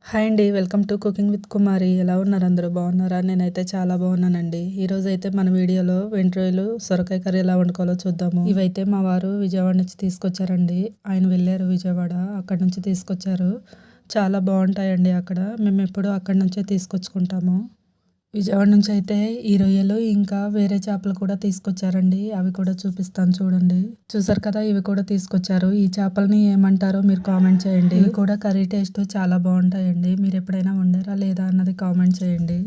Hi అండి. Welcome to cooking with కుమారి. ఎలా ఉన్నారు అందరూ బాగున్నారా? నేనైతే చాలా బాగున్నానండి. ఈరోజు అయితే మన వీడియోలో వెంటి రొయ్యలు సొరకాయ కర్రీ ఎలా వండుకోవాలో చూద్దాము. ఇవైతే మా వారు విజయవాడ నుంచి తీసుకొచ్చారండి. ఆయన వెళ్ళారు విజయవాడ, అక్కడ నుంచి తీసుకొచ్చారు. చాలా బాగుంటాయండి అక్కడ. మేము ఎప్పుడూ అక్కడ నుంచే తీసుకొచ్చుకుంటాము. విజయవాడ నుంచి అయితే ఈ రొయ్యలు ఇంకా వేరే చేపలు కూడా తీసుకొచ్చారండి. అవి కూడా చూపిస్తాను చూడండి. చూసారు కదా, ఇవి కూడా తీసుకొచ్చారు. ఈ చేపలని ఏమంటారో మీరు కామెంట్ చేయండి. ఇవి కూడా కర్రీ టేస్ట్ చాలా బాగుంటాయండి. మీరు ఎప్పుడైనా వండారా లేదా అన్నది కామెంట్ చేయండి.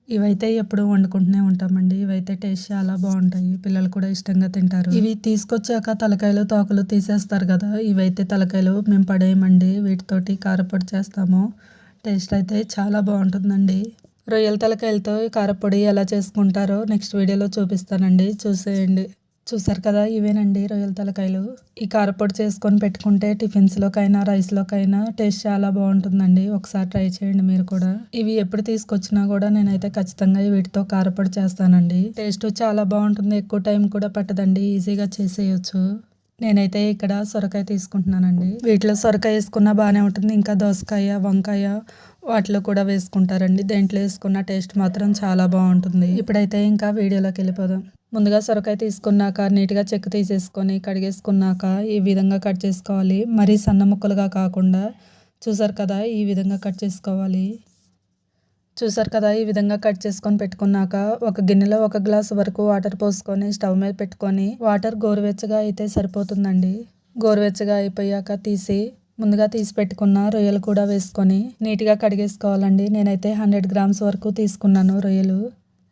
ఇవైతే ఎప్పుడు వండుకుంటూనే ఉంటామండి. ఇవైతే టేస్ట్ చాలా బాగుంటాయి. పిల్లలు కూడా ఇష్టంగా తింటారు. ఇవి తీసుకొచ్చాక తలకాయలు తోకలు తీసేస్తారు కదా, ఇవైతే తలకాయలు మేము పడేయమండి. వీటితోటి కారపొడి చేస్తాము. టేస్ట్ అయితే చాలా బాగుంటుందండి. రొయ్యల తలకాయలతో కారపొడి ఎలా చేసుకుంటారో నెక్స్ట్ వీడియోలో చూపిస్తానండి, చూసేయండి. చూసారు కదా, ఇవేనండి రొయ్యల తలకాయలు. ఈ కారపొడి చేసుకొని పెట్టుకుంటే టిఫిన్స్లోకైనా రైస్లోకైనా టేస్ట్ చాలా బాగుంటుందండి. ఒకసారి ట్రై చేయండి మీరు కూడా. ఇవి ఎప్పుడు తీసుకొచ్చినా కూడా నేనైతే ఖచ్చితంగా వీటితో కారపొడి చేస్తానండి. టేస్ట్ చాలా బాగుంటుంది. ఎక్కువ టైం కూడా పట్టదండి, ఈజీగా చేసేయచ్చు. నేనైతే ఇక్కడ సొరకాయ తీసుకుంటున్నానండి. వీటిలో సొరకాయ వేసుకున్నా బాగానే ఉంటుంది. ఇంకా దోసకాయ, వంకాయ వాటిలో కూడా వేసుకుంటారండి. దేంట్లో వేసుకున్న టేస్ట్ మాత్రం చాలా బాగుంటుంది. ఇప్పుడైతే ఇంకా వీడియోలోకి వెళ్ళిపోదాం. ముందుగా సొరకాయ తీసుకున్నాక నీట్గా చెక్కు తీసేసుకొని కడిగేసుకున్నాక ఈ విధంగా కట్ చేసుకోవాలి. మరీ సన్న ముక్కలుగా కాకుండా చూసారు కదా, ఈ విధంగా కట్ చేసుకోవాలి. చూసారు కదా, ఈ విధంగా కట్ చేసుకొని పెట్టుకున్నాక ఒక గిన్నెలో 1 గ్లాసు వరకు వాటర్ పోసుకొని స్టవ్ మీద పెట్టుకొని, వాటర్ గోరువెచ్చగా అయితే సరిపోతుందండి. గోరువెచ్చగా అయిపోయాక ముందుగా తీసి పెట్టుకున్న రొయ్యలు కూడా వేసుకొని నీట్గా కడిగేసుకోవాలండి. నేనైతే 100 గ్రామ్స్ వరకు తీసుకున్నాను రొయ్యలు.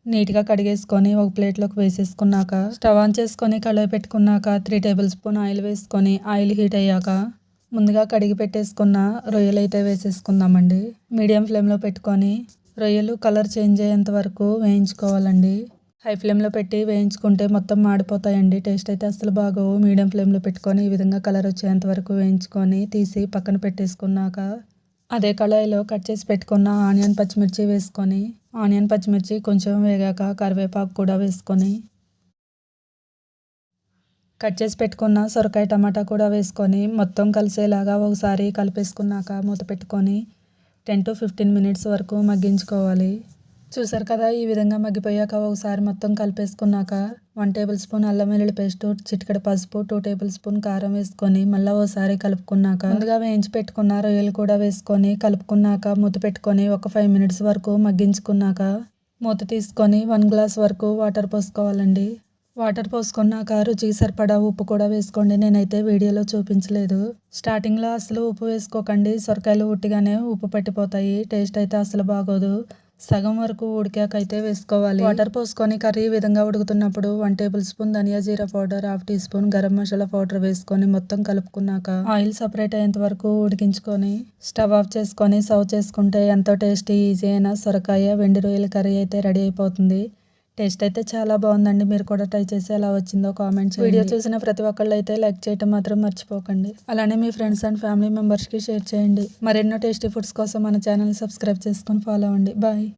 నీట్గా కడిగేసుకొని ఒక ప్లేట్లోకి వేసేసుకున్నాక స్టవ్ ఆన్ చేసుకొని కళాయి పెట్టుకున్నాక 3 టేబుల్ స్పూన్ ఆయిల్ వేసుకొని ఆయిల్ హీట్ అయ్యాక ముందుగా కడిగి పెట్టేసుకున్న రొయ్యలు అయితే వేసేసుకుందామండి. మీడియం ఫ్లేమ్లో పెట్టుకొని రొయ్యలు కలర్ చేంజ్ అయ్యేంత వరకు వేయించుకోవాలండి. హై ఫ్లేమ్లో పెట్టి వేయించుకుంటే మొత్తం మాడిపోతాయండి. టేస్ట్ అయితే అసలు బాగోవు. మీడియం ఫ్లేమ్లో పెట్టుకొని ఈ విధంగా కలర్ వచ్చేంత వరకు వేయించుకొని తీసి పక్కన పెట్టేసుకున్నాక అదే కళాయిలో కట్ చేసి పెట్టుకున్న ఆనియన్ పచ్చిమిర్చి వేసుకొని, ఆనియన్ పచ్చిమిర్చి కొంచెం వేగాక కరివేపాకు కూడా వేసుకొని, కట్ చేసి పెట్టుకున్న సొరకాయ టమాటా కూడా వేసుకొని మొత్తం కలిసేలాగా ఒకసారి కలిపేసుకున్నాక మూత పెట్టుకొని 10 to 15 మినిట్స్ వరకు మగ్గించుకోవాలి. చూసారు కదా, ఈ విధంగా మగ్గిపోయాక ఒకసారి మొత్తం కలిపేసుకున్నాక 1 టేబుల్ స్పూన్ అల్లం వెల్లుల్లి పేస్ట్, చిటికెడు పసుపు, 2 టేబుల్ స్పూన్ కారం వేసుకొని మళ్ళీ ఒకసారి కలుపుకున్నాక ముందుగా వేయించి పెట్టుకున్న రొయ్యలు కూడా వేసుకొని కలుపుకున్నాక మూత పెట్టుకొని ఒక 5 మినిట్స్ వరకు మగ్గించుకున్నాక మూత తీసుకొని 1 గ్లాస్ వరకు వాటర్ పోసుకోవాలండి. వాటర్ పోసుకున్నాక రుచికి సరిపడా ఉప్పు కూడా వేసుకోండి. నేనైతే వీడియోలో చూపించలేదు. స్టార్టింగ్లో అసలు ఉప్పు వేసుకోకండి. సొరకాయలు ఉట్టిగానే ఉప్పు పట్టిపోతాయి. టేస్ట్ అయితే అసలు బాగోదు. సగం వరకు ఉడికాకైతే వేసుకోవాలి. వాటర్ పోసుకొని కర్రీ ఈ విధంగా ఉడుకుతున్నప్పుడు 1 టేబుల్ స్పూన్ ధనియా జీరా powder, 1/2 teaspoon garam masala powder వేసుకొని మొత్తం కలుపుకున్నాక ఆయిల్ సపరేట్ అయ్యేంత వరకు ఉడికించుకొని స్టవ్ ఆఫ్ చేసుకొని సర్వ్ చేసుకుంటే ఎంతో టేస్టీ ఈజీ అయిన సొరకాయ వెండి రొయ్యల కర్రీ అయితే రెడీ అయిపోతుంది. టేస్ట్ అయితే చాలా బాగుందండి. మీరు కూడా ట్రై చేసి ఎలా వచ్చిందో కామెంట్ చేయండి. వీడియో చూసిన ప్రతి ఒక్కళ్ళు అయితే లైక్ చేయడం మాత్రం మర్చిపోకండి. అలానే మీ ఫ్రెండ్స్ అండ్ ఫ్యామిలీ మెంబర్స్కి షేర్ చేయండి. మరెన్నో టేస్టీ ఫుడ్స్ కోసం మన ఛానల్ సబ్స్క్రైబ్ చేసుకొని ఫాలో అవ్వండి. బాయ్.